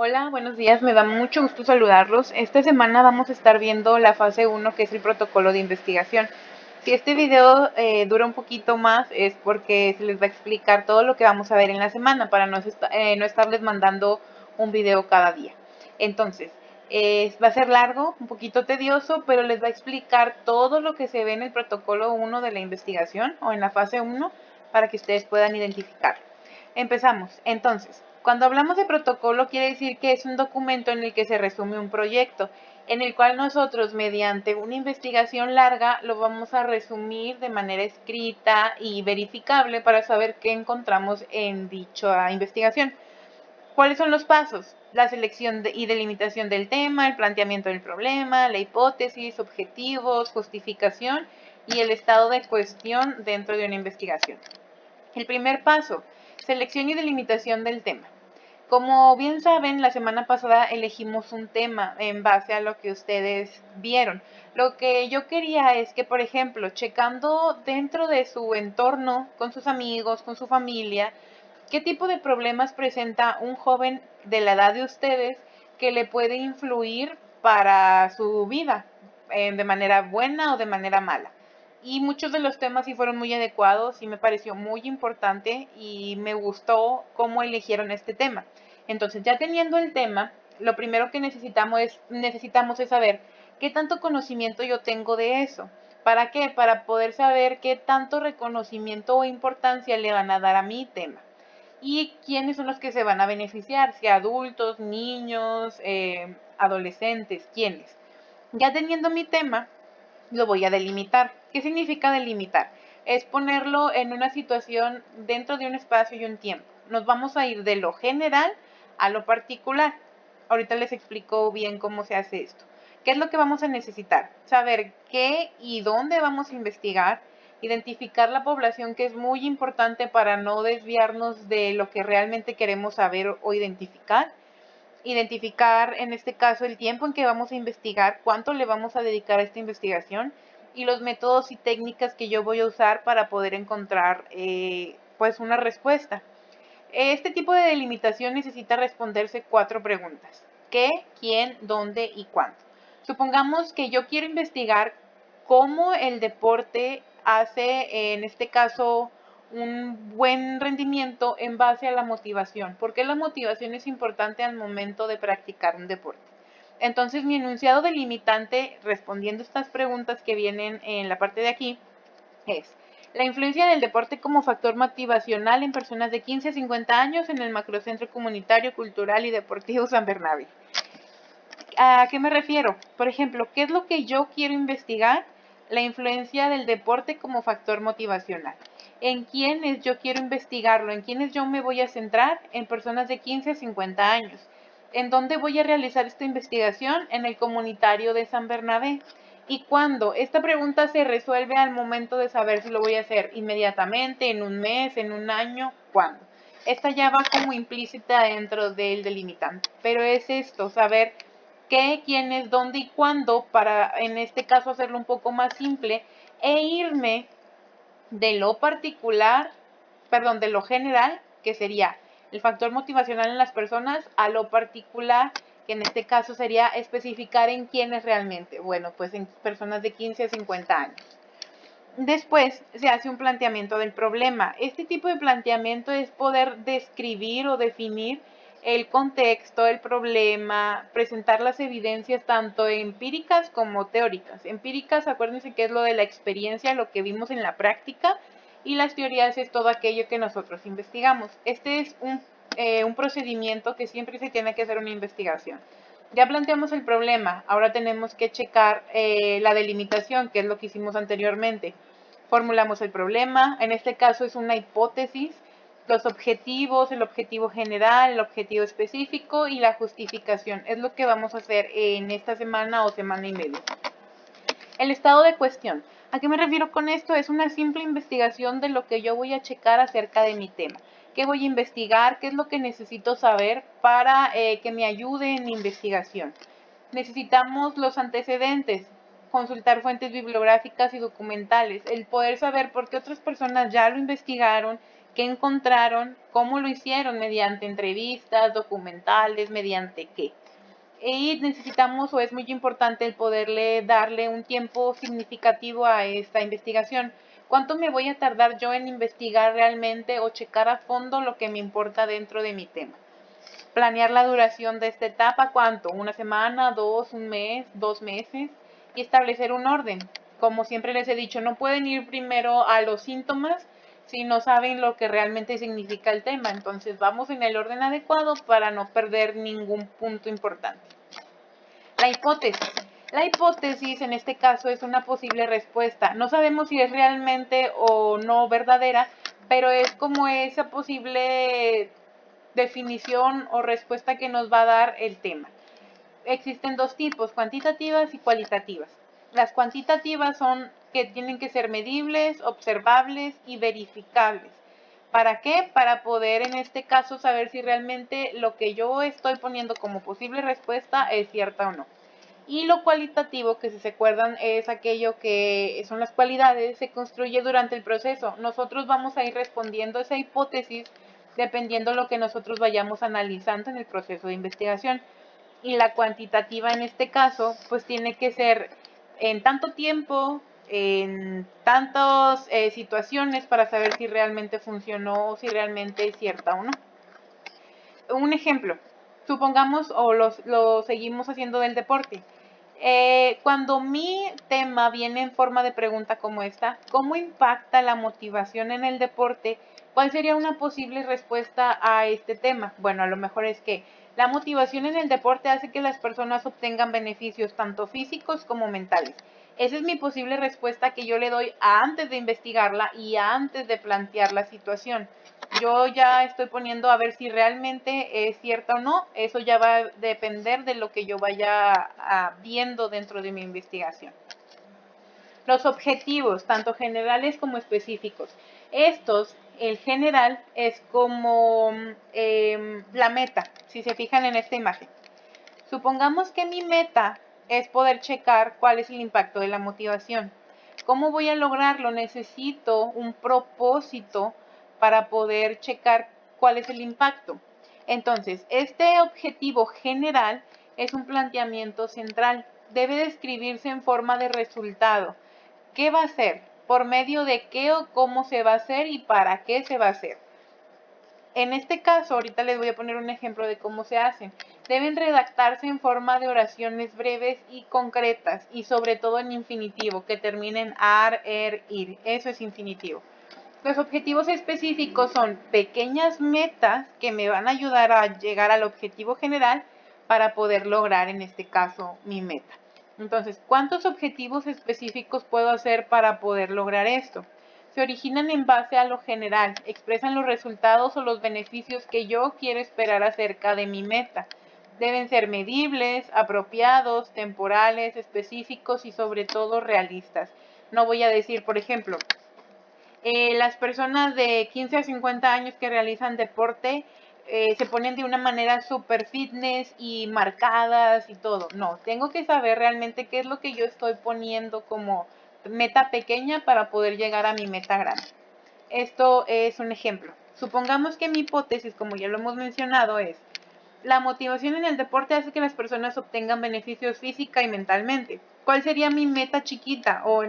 Hola, buenos días, me da mucho gusto saludarlos. Esta semana vamos a estar viendo la fase uno, que es el protocolo de investigación. Si este video dura un poquito más es porque se les va a explicar todo lo que vamos a ver en la semana para no estarles mandando un video cada día. Entonces, va a ser largo, un poquito tedioso, pero les va a explicar todo lo que se ve en el protocolo uno de la investigación o en la fase uno para que ustedes puedan identificar. Empezamos. Entonces, cuando hablamos de protocolo, quiere decir que es un documento en el que se resume un proyecto, en el cual nosotros, mediante una investigación larga, lo vamos a resumir de manera escrita y verificable para saber qué encontramos en dicha investigación. ¿Cuáles son los pasos? La selección y delimitación del tema, el planteamiento del problema, la hipótesis, objetivos, justificación y el estado de cuestión dentro de una investigación. El primer paso, selección y delimitación del tema. Como bien saben, la semana pasada elegimos un tema en base a lo que ustedes vieron. Lo que yo quería es que, por ejemplo, checando dentro de su entorno, con sus amigos, con su familia, qué tipo de problemas presenta un joven de la edad de ustedes que le puede influir para su vida, de manera buena o de manera mala. Y muchos de los temas sí fueron muy adecuados y me pareció muy importante y me gustó cómo eligieron este tema. Entonces, ya teniendo el tema, lo primero que necesitamos es saber qué tanto conocimiento yo tengo de eso. ¿Para qué? Para poder saber qué tanto reconocimiento o importancia le van a dar a mi tema. Y quiénes son los que se van a beneficiar, si adultos, niños, adolescentes, quiénes. Ya teniendo mi tema, lo voy a delimitar. ¿Qué significa delimitar? Es ponerlo en una situación dentro de un espacio y un tiempo. Nos vamos a ir de lo general a lo particular. Ahorita les explico bien cómo se hace esto. ¿Qué es lo que vamos a necesitar? Saber qué y dónde vamos a investigar, identificar la población, que es muy importante para no desviarnos de lo que realmente queremos saber o identificar en este caso el tiempo en que vamos a investigar, cuánto le vamos a dedicar a esta investigación y los métodos y técnicas que yo voy a usar para poder encontrar pues una respuesta. Este tipo de delimitación necesita responderse 4 preguntas: ¿qué, quién, dónde y cuándo? Supongamos que yo quiero investigar cómo el deporte hace, en este caso, un buen rendimiento en base a la motivación. ¿Por qué la motivación es importante al momento de practicar un deporte? Entonces, mi enunciado delimitante, respondiendo estas preguntas que vienen en la parte de aquí, es la influencia del deporte como factor motivacional en personas de 15 a 50 años en el Macrocentro Comunitario, Cultural y Deportivo San Bernabé. ¿A qué me refiero? Por ejemplo, ¿qué es lo que yo quiero investigar? La influencia del deporte como factor motivacional. ¿En quiénes yo quiero investigarlo? ¿En quiénes yo me voy a centrar? En personas de 15 a 50 años. ¿En dónde voy a realizar esta investigación? En el comunitario de San Bernabé. ¿Y cuándo? Esta pregunta se resuelve al momento de saber si lo voy a hacer inmediatamente, en un mes, en un año, ¿cuándo? Esta ya va como implícita dentro del delimitante. Pero es esto, saber qué, quiénes, dónde y cuándo, para en este caso hacerlo un poco más simple, e irme de lo particular, perdón, de lo general, que sería el factor motivacional en las personas, a lo particular, que en este caso sería especificar en quiénes realmente. Bueno, pues en personas de 15 a 50 años. Después se hace un planteamiento del problema. Este tipo de planteamiento es poder describir o definir el contexto, el problema, presentar las evidencias tanto empíricas como teóricas. Empíricas, acuérdense que es lo de la experiencia, lo que vimos en la práctica, y las teorías es todo aquello que nosotros investigamos. Este es un procedimiento que siempre se tiene que hacer una investigación. Ya planteamos el problema, ahora tenemos que checar la delimitación, que es lo que hicimos anteriormente. Formulamos el problema, en este caso es una hipótesis, los objetivos, el objetivo general, el objetivo específico y la justificación. Es lo que vamos a hacer en esta semana o semana y media. El estado de cuestión. ¿A qué me refiero con esto? Es una simple investigación de lo que yo voy a checar acerca de mi tema. ¿Qué voy a investigar? ¿Qué es lo que necesito saber para que me ayude en mi investigación? Necesitamos los antecedentes, consultar fuentes bibliográficas y documentales, el poder saber por qué otras personas ya lo investigaron, qué encontraron, cómo lo hicieron, mediante entrevistas, documentales, mediante qué. Y necesitamos, o es muy importante, el poderle darle un tiempo significativo a esta investigación. ¿Cuánto me voy a tardar yo en investigar realmente o checar a fondo lo que me importa dentro de mi tema? Planear la duración de esta etapa, ¿cuánto? ¿Una semana, dos, un mes, 2 meses? Y establecer un orden. Como siempre les he dicho, no pueden ir primero a los síntomas si no saben lo que realmente significa el tema. Entonces vamos en el orden adecuado para no perder ningún punto importante. La hipótesis. La hipótesis en este caso es una posible respuesta. No sabemos si es realmente o no verdadera, pero es como esa posible definición o respuesta que nos va a dar el tema. Existen dos tipos, cuantitativas y cualitativas. Las cuantitativas son que tienen que ser medibles, observables y verificables. ¿Para qué? Para poder en este caso saber si realmente lo que yo estoy poniendo como posible respuesta es cierta o no. Y lo cualitativo, que si se acuerdan, es aquello que son las cualidades, se construye durante el proceso. Nosotros vamos a ir respondiendo a esa hipótesis dependiendo de lo que nosotros vayamos analizando en el proceso de investigación. Y la cuantitativa en este caso, pues tiene que ser en tanto tiempo, en tantas situaciones para saber si realmente funcionó o si realmente es cierta o no. Un ejemplo, supongamos o lo seguimos haciendo del deporte. Cuando mi tema viene en forma de pregunta como esta, ¿cómo impacta la motivación en el deporte? ¿Cuál sería una posible respuesta a este tema? Bueno, a lo mejor es que la motivación en el deporte hace que las personas obtengan beneficios tanto físicos como mentales. Esa es mi posible respuesta que yo le doy antes de investigarla y antes de plantear la situación. Yo ya estoy poniendo a ver si realmente es cierta o no. Eso ya va a depender de lo que yo vaya viendo dentro de mi investigación. Los objetivos, tanto generales como específicos. Estos, el general, es como la meta, si se fijan en esta imagen. Supongamos que mi meta es poder checar cuál es el impacto de la motivación. ¿Cómo voy a lograrlo? Necesito un propósito para poder checar cuál es el impacto. Entonces, este objetivo general es un planteamiento central. Debe describirse en forma de resultado. ¿Qué va a hacer? ¿Por medio de qué o cómo se va a hacer y para qué se va a hacer? En este caso, ahorita les voy a poner un ejemplo de cómo se hacen. Deben redactarse en forma de oraciones breves y concretas y sobre todo en infinitivo, que terminen ar, er, ir. Eso es infinitivo. Los objetivos específicos son pequeñas metas que me van a ayudar a llegar al objetivo general para poder lograr, en este caso, mi meta. Entonces, ¿cuántos objetivos específicos puedo hacer para poder lograr esto? Se originan en base a lo general, expresan los resultados o los beneficios que yo quiero esperar acerca de mi meta. Deben ser medibles, apropiados, temporales, específicos y sobre todo realistas. No voy a decir, por ejemplo, las personas de 15 a 50 años que realizan deporte se ponen de una manera súper fitness y marcadas y todo. No, tengo que saber realmente qué es lo que yo estoy poniendo como meta pequeña para poder llegar a mi meta grande. Esto es un ejemplo. Supongamos que mi hipótesis, como ya lo hemos mencionado, es la motivación en el deporte hace que las personas obtengan beneficios física y mentalmente. ¿Cuál sería mi meta chiquita o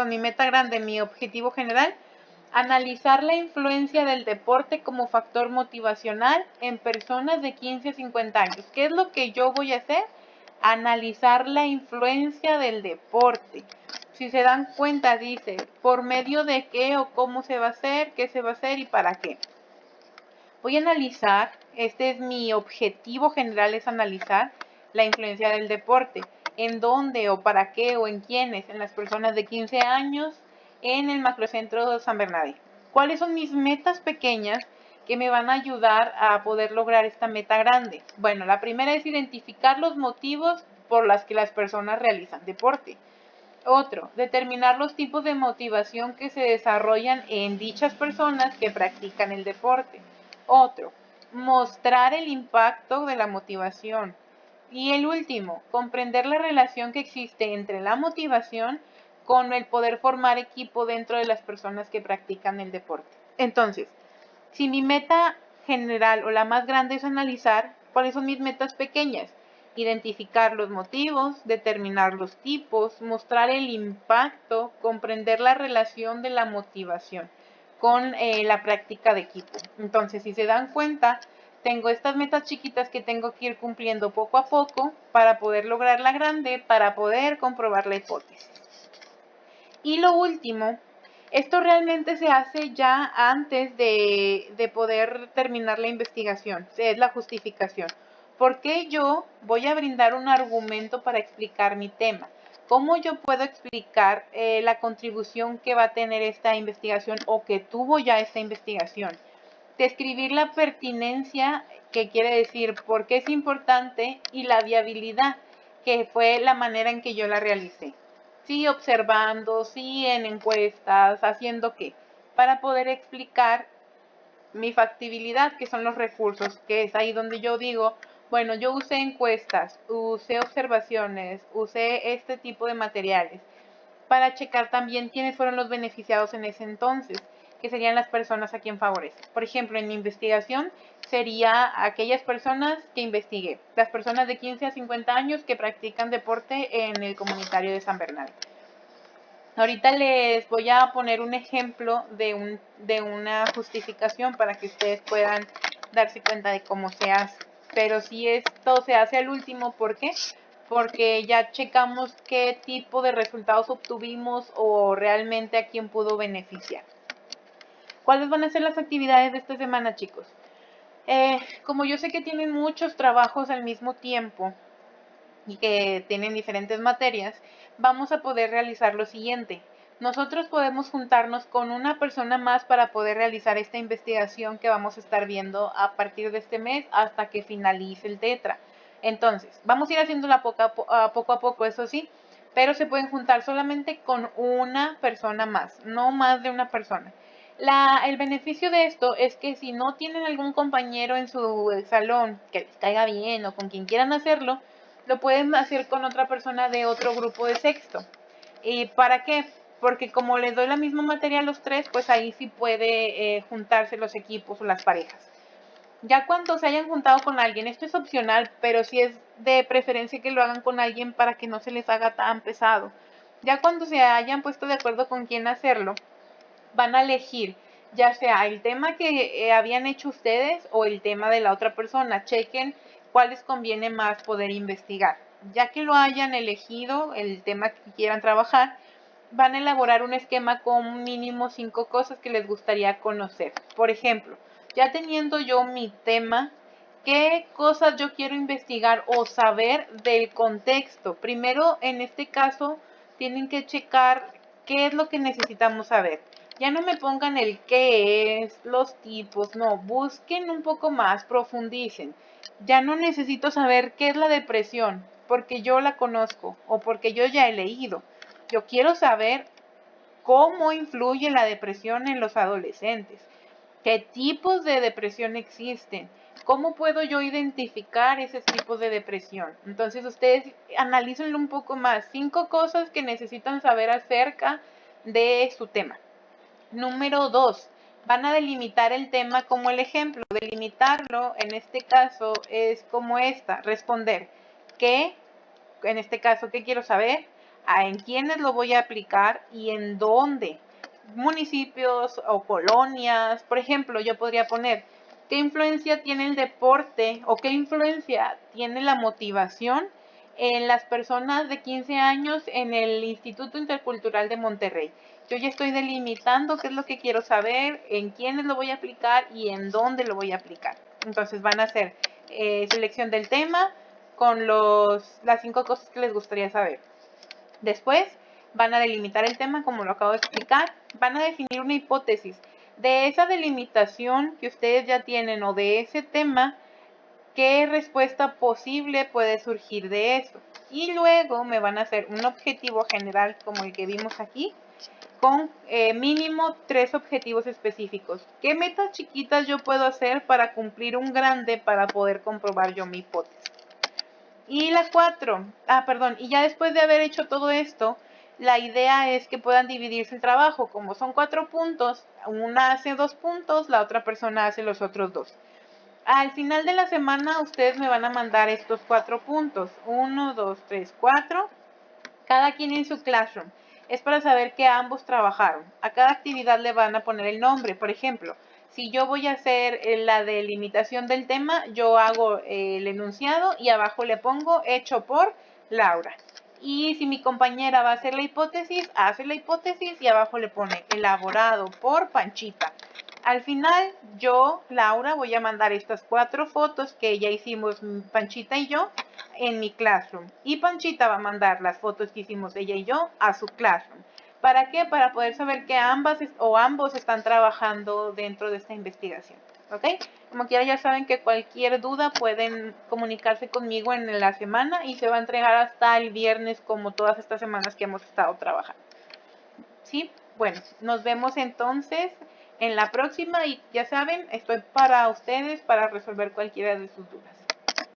mi meta grande, mi objetivo general? Analizar la influencia del deporte como factor motivacional en personas de 15 a 50 años. ¿Qué es lo que yo voy a hacer? Analizar la influencia del deporte. Si se dan cuenta, dice, por medio de qué o cómo se va a hacer, qué se va a hacer y para qué. Voy a analizar, este es mi objetivo general, es analizar la influencia del deporte. ¿En dónde o para qué o en quiénes? En las personas de 15 años, en el macrocentro de San Bernabé. ¿Cuáles son mis metas pequeñas que me van a ayudar a poder lograr esta meta grande? Bueno, la primera es identificar los motivos por los que las personas realizan deporte. Otro, determinar los tipos de motivación que se desarrollan en dichas personas que practican el deporte. Otro, mostrar el impacto de la motivación. Y el último, comprender la relación que existe entre la motivación con el poder formar equipo dentro de las personas que practican el deporte. Entonces, Si mi meta general o la más grande es analizar cuáles son mis metas pequeñas, identificar los motivos, determinar los tipos, mostrar el impacto, comprender la relación de la motivación con la práctica de equipo. Entonces, si se dan cuenta, tengo estas metas chiquitas que tengo que ir cumpliendo poco a poco para poder lograr la grande, para poder comprobar la hipótesis. Y lo último, esto realmente se hace ya antes de poder terminar la investigación, es la justificación. ¿Por qué yo voy a brindar un argumento para explicar mi tema? ¿Cómo yo puedo explicar la contribución que va a tener esta investigación o que tuvo ya esta investigación? Describir la pertinencia, que quiere decir por qué es importante, y la viabilidad, que fue la manera en que yo la realicé. Sí observando, sí en encuestas, haciendo qué, para poder explicar mi factibilidad, que son los recursos, que es ahí donde yo digo, bueno, yo usé encuestas, usé observaciones, usé este tipo de materiales, para checar también quiénes fueron los beneficiados en ese entonces, que serían las personas a quien favorece. Por ejemplo, en mi investigación sería aquellas personas que investigué, las personas de 15 a 50 años que practican deporte en el comunitario de San Bernardo. Ahorita les voy a poner un ejemplo de una justificación para que ustedes puedan darse cuenta de cómo se hace. Pero si esto se hace al último, ¿por qué? Porque ya checamos qué tipo de resultados obtuvimos o realmente a quién pudo beneficiar. ¿Cuáles van a ser las actividades de esta semana, chicos? Como yo sé que tienen muchos trabajos al mismo tiempo y que tienen diferentes materias, vamos a poder realizar lo siguiente. Nosotros podemos juntarnos con una persona más para poder realizar esta investigación que vamos a estar viendo a partir de este mes hasta que finalice el tetra. Entonces, vamos a ir haciéndola poco a poco, eso sí, pero se pueden juntar solamente con una persona más, no más de una persona. El beneficio de esto es que si no tienen algún compañero en su salón que les caiga bien o con quien quieran hacerlo, lo pueden hacer con otra persona de otro grupo de sexto. ¿Y para qué? Porque como les doy la misma materia a los tres, pues ahí sí puede juntarse los equipos o las parejas. Ya cuando se hayan juntado con alguien, esto es opcional, pero sí es de preferencia que lo hagan con alguien para que no se les haga tan pesado. Ya cuando se hayan puesto de acuerdo con quién hacerlo, van a elegir ya sea el tema que habían hecho ustedes o el tema de la otra persona. Chequen cuál les conviene más poder investigar. Ya que lo hayan elegido, el tema que quieran trabajar, van a elaborar un esquema con mínimo 5 cosas que les gustaría conocer. Por ejemplo, ya teniendo yo mi tema, ¿qué cosas yo quiero investigar o saber del contexto? Primero, en este caso, tienen que checar qué es lo que necesitamos saber. Ya no me pongan el qué es, los tipos, no, busquen un poco más, profundicen. Ya no necesito saber qué es la depresión, porque yo la conozco o porque yo ya he leído. Yo quiero saber cómo influye la depresión en los adolescentes, qué tipos de depresión existen, cómo puedo yo identificar esos tipos de depresión. Entonces ustedes analícenlo un poco más. 5 cosas que necesitan saber acerca de su tema. Número 2, van a delimitar el tema como el ejemplo. Delimitarlo, en este caso, es como responder qué, en este caso, qué quiero saber, en quiénes lo voy a aplicar y en dónde. Municipios o colonias, por ejemplo, yo podría poner qué influencia tiene el deporte o qué influencia tiene la motivación en las personas de 15 años en el Instituto Intercultural de Monterrey. Yo ya estoy delimitando qué es lo que quiero saber, en quiénes lo voy a aplicar y en dónde lo voy a aplicar. Entonces van a hacer selección del tema con las 5 cosas que les gustaría saber. Después van a delimitar el tema como lo acabo de explicar, van a definir una hipótesis. De esa delimitación que ustedes ya tienen o de ese tema, ¿qué respuesta posible puede surgir de eso? Y luego me van a hacer un objetivo general como el que vimos aquí, con mínimo 3 objetivos específicos. ¿Qué metas chiquitas yo puedo hacer para cumplir un grande para poder comprobar yo mi hipótesis? Y la 4, y ya después de haber hecho todo esto, la idea es que puedan dividirse el trabajo. Como son 4 puntos, una hace 2 puntos, la otra persona hace los otros 2. Al final de la semana ustedes me van a mandar estos 4 puntos. 1, 2, 3, 4. Cada quien en su Classroom. Es para saber que ambos trabajaron. A cada actividad le van a poner el nombre. Por ejemplo, si yo voy a hacer la delimitación del tema, yo hago el enunciado y abajo le pongo hecho por Laura. Y si mi compañera va a hacer la hipótesis, hace la hipótesis y abajo le pone elaborado por Panchita. Al final, yo, Laura, voy a mandar estas 4 fotos que ya hicimos Panchita y yo en mi Classroom. Y Panchita va a mandar las fotos que hicimos ella y yo a su Classroom. ¿Para qué? Para poder saber que ambas o ambos están trabajando dentro de esta investigación. ¿Ok? Como quiera ya saben que cualquier duda pueden comunicarse conmigo en la semana y se va a entregar hasta el viernes como todas estas semanas que hemos estado trabajando. ¿Sí? Bueno, nos vemos entonces en la próxima y ya saben, estoy para ustedes para resolver cualquiera de sus dudas.